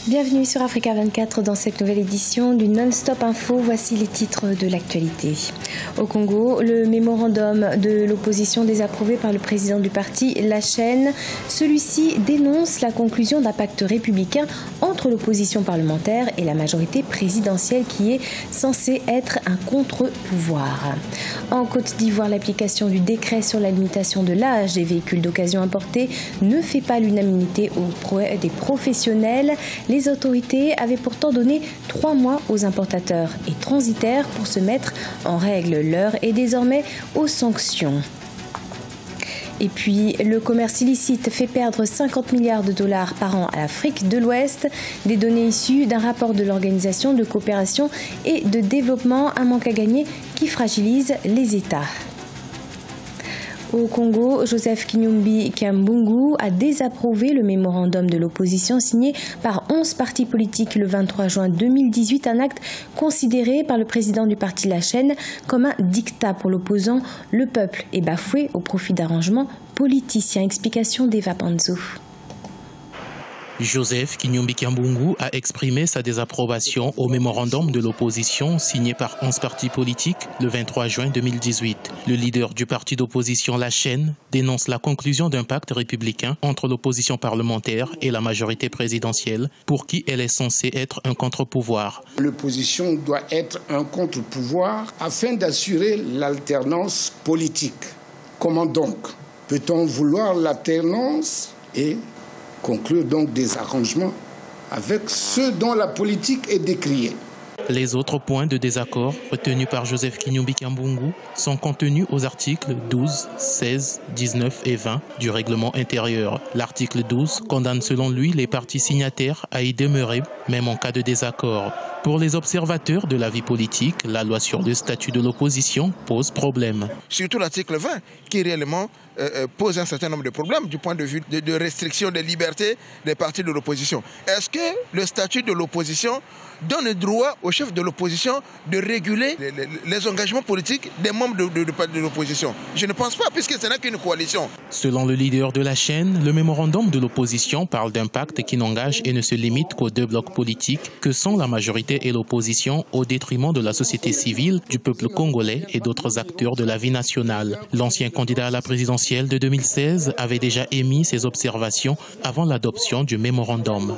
Bienvenue sur Africa 24 dans cette nouvelle édition du Non-Stop Info. Voici les titres de l'actualité. Au Congo, le mémorandum de l'opposition désapprouvé par le président du parti La Chaîne. Celui-ci dénonce la conclusion d'un pacte républicain entre l'opposition parlementaire et la majorité présidentielle qui est censé être un contre-pouvoir. En Côte d'Ivoire, l'application du décret sur la limitation de l'âge des véhicules d'occasion importés ne fait pas l'unanimité auprès des professionnels. Les autorités avaient pourtant donné 3 mois aux importateurs et transitaires pour se mettre en règle. L'heure est désormais aux sanctions. Et puis, le commerce illicite fait perdre 50 milliards de dollars par an à l'Afrique de l'Ouest. Des données issues d'un rapport de l'Organisation de coopération et de développement, un manque à gagner qui fragilise les États. Au Congo, Joseph Kinyumbi Kyambungu a désapprouvé le mémorandum de l'opposition signé par 11 partis politiques le 23 juin 2018, un acte considéré par le président du parti La Chaîne comme un dictat pour l'opposant. Le peuple est bafoué au profit d'arrangements politiciens. Explication d'Eva Panzo. Joseph Kinyumbi Kyambungu a exprimé sa désapprobation au mémorandum de l'opposition signé par 11 partis politiques le 23 juin 2018. Le leader du parti d'opposition La Chaîne dénonce la conclusion d'un pacte républicain entre l'opposition parlementaire et la majorité présidentielle pour qui elle est censée être un contre-pouvoir. L'opposition doit être un contre-pouvoir afin d'assurer l'alternance politique. Comment donc peut-on vouloir l'alternance et conclure donc des arrangements avec ceux dont la politique est décriée? Les autres points de désaccord retenus par Joseph Kinyumbi Kyambungu sont contenus aux articles 12, 16, 19 et 20 du règlement intérieur. L'article 12 condamne selon lui les partis signataires à y demeurer, même en cas de désaccord. Pour les observateurs de la vie politique, la loi sur le statut de l'opposition pose problème. Surtout l'article 20 qui réellement pose un certain nombre de problèmes du point de vue de restriction des libertés des partis de l'opposition. Est-ce que le statut de l'opposition donne le droit au chef de l'opposition de réguler les engagements politiques des membres de l'opposition? Je ne pense pas, puisque ce n'est qu'une coalition. Selon le leader de La Chaîne, le mémorandum de l'opposition parle d'un pacte qui n'engage et ne se limite qu'aux 2 blocs politiques que sont la majorité et l'opposition, au détriment de la société civile, du peuple congolais et d'autres acteurs de la vie nationale. L'ancien candidat à la présidentielle de 2016 avait déjà émis ses observations avant l'adoption du mémorandum.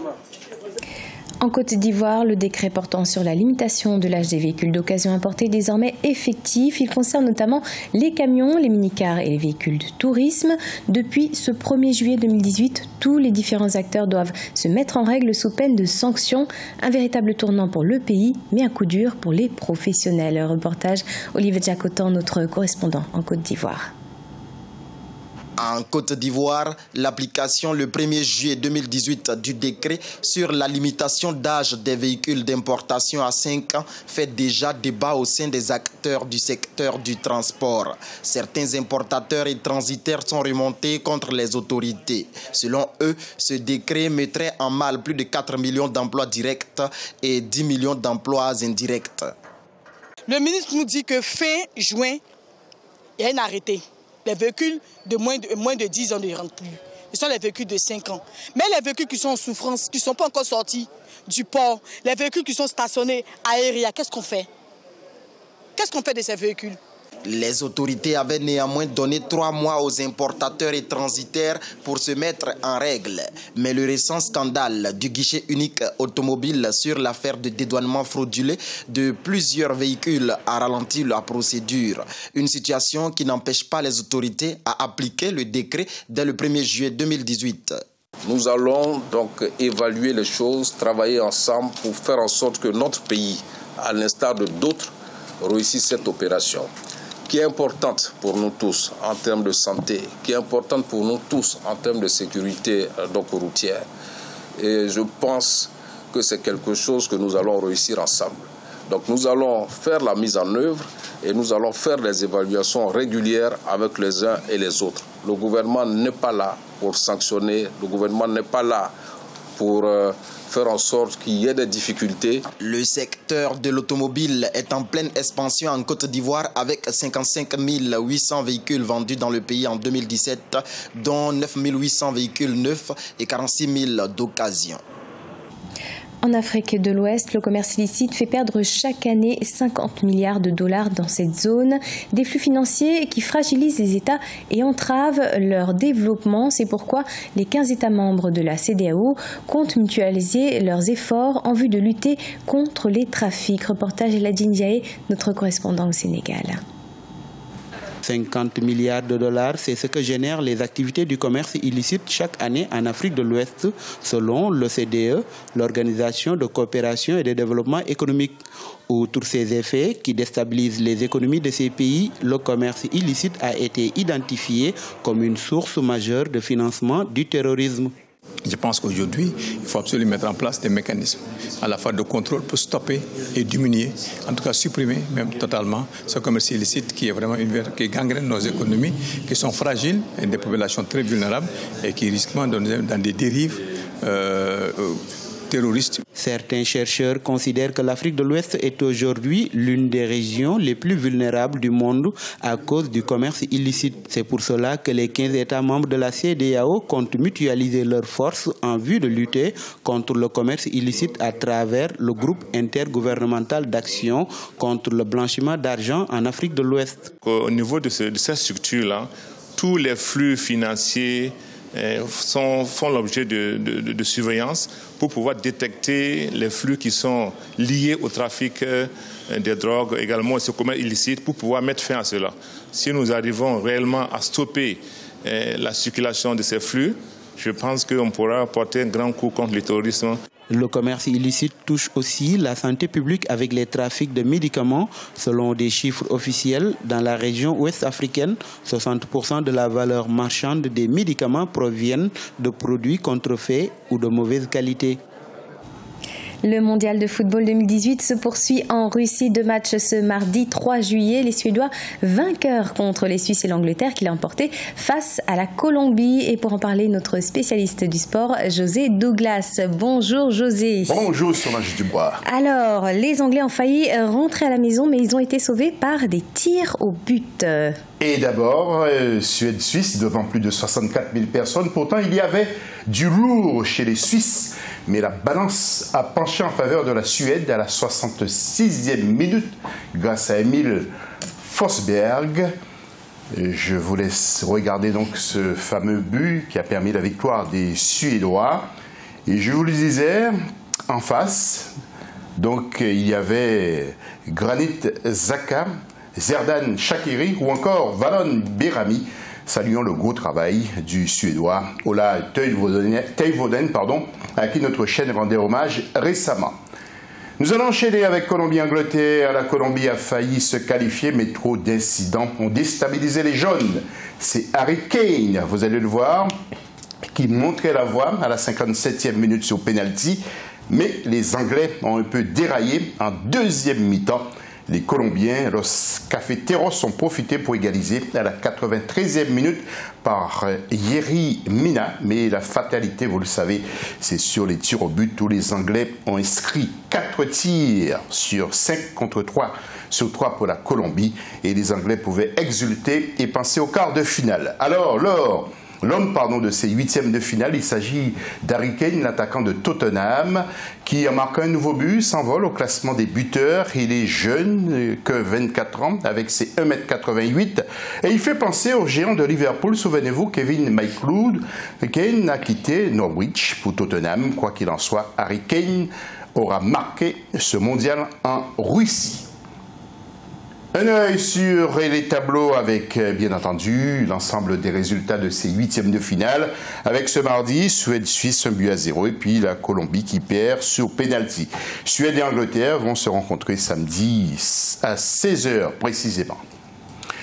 En Côte d'Ivoire, le décret portant sur la limitation de l'âge des véhicules d'occasion importés est désormais effectif. Il concerne notamment les camions, les minicars et les véhicules de tourisme. Depuis ce 1er juillet 2018, tous les différents acteurs doivent se mettre en règle sous peine de sanctions. Un véritable tournant pour le pays, mais un coup dur pour les professionnels. Reportage Olivier Jacotan, notre correspondant en Côte d'Ivoire. En Côte d'Ivoire, l'application le 1er juillet 2018 du décret sur la limitation d'âge des véhicules d'importation à 5 ans fait déjà débat au sein des acteurs du secteur du transport. Certains importateurs et transitaires sont remontés contre les autorités. Selon eux, ce décret mettrait en mal plus de 4 millions d'emplois directs et 10 millions d'emplois indirects. Le ministre nous dit que fin juin, il y a un arrêté. Les véhicules de moins de 10 ans ne rentrent plus. Ce sont les véhicules de 5 ans. Mais les véhicules qui sont en souffrance, qui ne sont pas encore sortis du port, les véhicules qui sont stationnés aériens, qu'est-ce qu'on fait? Qu'est-ce qu'on fait de ces véhicules? Les autorités avaient néanmoins donné 3 mois aux importateurs et transitaires pour se mettre en règle. Mais le récent scandale du guichet unique automobile sur l'affaire de dédouanement frauduleux de plusieurs véhicules a ralenti la procédure. Une situation qui n'empêche pas les autorités à appliquer le décret dès le 1er juillet 2018. Nous allons donc évaluer les choses, travailler ensemble pour faire en sorte que notre pays, à l'instar de d'autres, réussisse cette opération, qui est importante pour nous tous en termes de santé, qui est importante pour nous tous en termes de sécurité routière. Et je pense que c'est quelque chose que nous allons réussir ensemble. Donc nous allons faire la mise en œuvre et nous allons faire des évaluations régulières avec les uns et les autres. Le gouvernement n'est pas là pour sanctionner, le gouvernement n'est pas là pour faire en sorte qu'il y ait des difficultés. Le secteur de l'automobile est en pleine expansion en Côte d'Ivoire avec 55 800 véhicules vendus dans le pays en 2017, dont 9 800 véhicules neufs et 46 000 d'occasion. En Afrique de l'Ouest, le commerce illicite fait perdre chaque année 50 milliards de dollars dans cette zone. Des flux financiers qui fragilisent les États et entravent leur développement. C'est pourquoi les 15 États membres de la CEDEAO comptent mutualiser leurs efforts en vue de lutter contre les trafics. Reportage Eladine Diaye, notre correspondant au Sénégal. 50 milliards de dollars, c'est ce que génèrent les activités du commerce illicite chaque année en Afrique de l'Ouest, selon l'OCDE, l'Organisation de coopération et de développement économique. Outre ces effets qui déstabilisent les économies de ces pays, le commerce illicite a été identifié comme une source majeure de financement du terrorisme. Je pense qu'aujourd'hui, il faut absolument mettre en place des mécanismes à la fois de contrôle pour stopper et diminuer, en tout cas supprimer même totalement ce commerce illicite qui est vraiment qui gangrène nos économies, qui sont fragiles et des populations très vulnérables et qui risquent dans des dérives terroristes. Certains chercheurs considèrent que l'Afrique de l'Ouest est aujourd'hui l'une des régions les plus vulnérables du monde à cause du commerce illicite. C'est pour cela que les 15 États membres de la CEDEAO comptent mutualiser leurs forces en vue de lutter contre le commerce illicite à travers le groupe intergouvernemental d'action contre le blanchiment d'argent en Afrique de l'Ouest. Au niveau de cette structure-là, tous les flux financiers font l'objet de surveillance pour pouvoir détecter les flux qui sont liés au trafic des drogues, également au commerce illicite, pour pouvoir mettre fin à cela. Si nous arrivons réellement à stopper la circulation de ces flux, je pense qu'on pourra porter un grand coup contre le terrorisme. Le commerce illicite touche aussi la santé publique avec les trafics de médicaments. Selon des chiffres officiels, dans la région ouest africaine, 60% de la valeur marchande des médicaments proviennent de produits contrefaits ou de mauvaise qualité. Le mondial de football 2018 se poursuit en Russie. 2 matchs ce mardi 3 juillet. Les Suédois vainqueurs contre les Suisses et l'Angleterre qui l'a emporté face à la Colombie. Et pour en parler, notre spécialiste du sport, José Douglas. Bonjour José. Bonjour Solange Dubois. Alors, les Anglais ont failli rentrer à la maison, mais ils ont été sauvés par des tirs au but. Et d'abord, Suède-Suisse devant plus de 64 000 personnes. Pourtant, il y avait du lourd chez les Suisses. Mais la balance a penché en faveur de la Suède à la 66e minute grâce à Emil Forsberg. Je vous laisse regarder donc ce fameux but qui a permis la victoire des Suédois. Et je vous le disais, en face, donc il y avait Granit Xhaka, Xherdan Shaqiri ou encore Valon Behrami. Saluons le gros travail du Suédois Ola Toivonen, à qui notre chaîne rendait hommage récemment. Nous allons enchaîner avec Colombie-Angleterre. La Colombie a failli se qualifier, mais trop d'incidents ont déstabilisé les jaunes. C'est Harry Kane, vous allez le voir, qui montrait la voie à la 57e minute sur penalty. Mais les Anglais ont un peu déraillé en deuxième mi-temps. Les Colombiens, los Cafeteros, ont profité pour égaliser à la 93e minute par Yerry Mina. Mais la fatalité, vous le savez, c'est sur les tirs au but où les Anglais ont inscrit 4 tirs sur 5 contre 3 sur 3 pour la Colombie. Et les Anglais pouvaient exulter et penser au quart de finale. Alors, l'homme de ces 8e de finale, il s'agit d'Harry Kane, l'attaquant de Tottenham, qui a marqué un nouveau but, s'envole au classement des buteurs. Il est jeune, que 24 ans, avec ses 1,88 m. Et il fait penser au géant de Liverpool, souvenez-vous, Kevin McLeod. Kane a quitté Norwich pour Tottenham. Quoi qu'il en soit, Harry Kane aura marqué ce mondial en Russie. Un œil sur les tableaux avec, bien entendu, l'ensemble des résultats de ces 8e de finale. Avec ce mardi, Suède-Suisse 1-0 et puis la Colombie qui perd sur penalty. Suède et Angleterre vont se rencontrer samedi à 16 h précisément.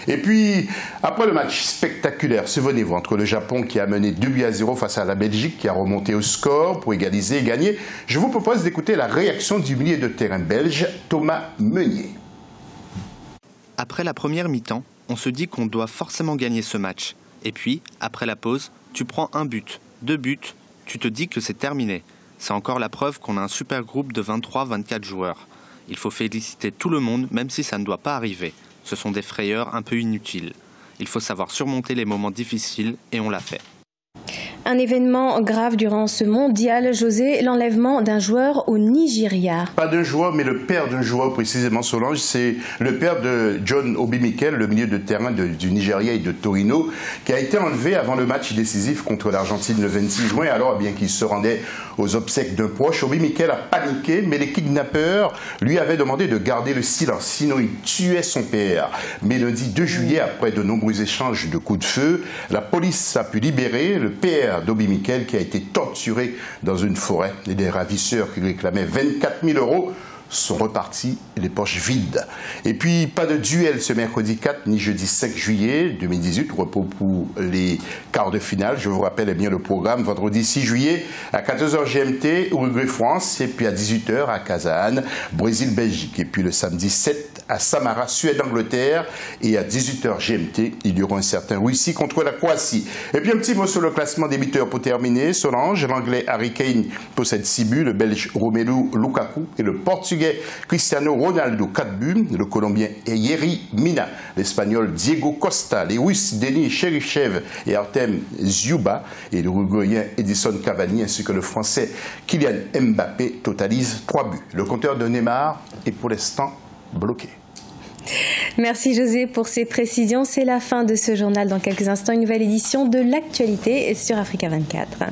Et puis, après le match spectaculaire, souvenez-vous, entre le Japon qui a mené 2-0 face à la Belgique qui a remonté au score pour égaliser et gagner, je vous propose d'écouter la réaction du milieu de terrain belge, Thomas Meunier. Après la première mi-temps, on se dit qu'on doit forcément gagner ce match. Et puis, après la pause, tu prends 1 but, 2 buts, tu te dis que c'est terminé. C'est encore la preuve qu'on a un super groupe de 23-24 joueurs. Il faut féliciter tout le monde, même si ça ne doit pas arriver. Ce sont des frayeurs un peu inutiles. Il faut savoir surmonter les moments difficiles et on l'a fait. Un événement grave durant ce mondial, José, l'enlèvement d'un joueur au Nigeria. Pas d'un joueur, mais le père d'un joueur précisément, Solange. C'est le père de John Obi Mikel, le milieu de terrain du Nigeria et de Torino, qui a été enlevé avant le match décisif contre l'Argentine le 26 juin, alors bien qu'il se rendait aux obsèques d'un proche. Obi Mikel a paniqué, mais les kidnappeurs lui avaient demandé de garder le silence, sinon il tuait son père. Mais lundi 2 juillet, après de nombreux échanges de coups de feu, la police a pu libérer le père d'Obi Mikel qui a été torturé dans une forêt. Et les ravisseurs qui réclamaient 24 000 € sont repartis les poches vides. Et puis, pas de duel ce mercredi 4 ni jeudi 5 juillet 2018, repos pour les quarts de finale. Je vous rappelle bien le programme. Vendredi 6 juillet à 14h GMT, Uruguay-France, et puis à 18h à Kazan, Brésil-Belgique. Et puis le samedi 7 à Samara, Suède-Angleterre, et à 18h GMT, il y aura un certain Russie contre la Croatie. Et puis un petit mot sur le classement des buteurs pour terminer. Solange, l'anglais Harry Kane possède 6 buts, le belge Romelu Lukaku et le portugais Cristiano Ronaldo 4 buts, le colombien Yerry Mina, l'espagnol Diego Costa, les Russes Denis Cherichev et Artem Ziuba et l'uruguayen Edison Cavani ainsi que le français Kylian Mbappé totalisent 3 buts. Le compteur de Neymar est pour l'instant bloqué. Merci José pour ces précisions. C'est la fin de ce journal. Dans quelques instants, une nouvelle édition de l'actualité sur Africa 24.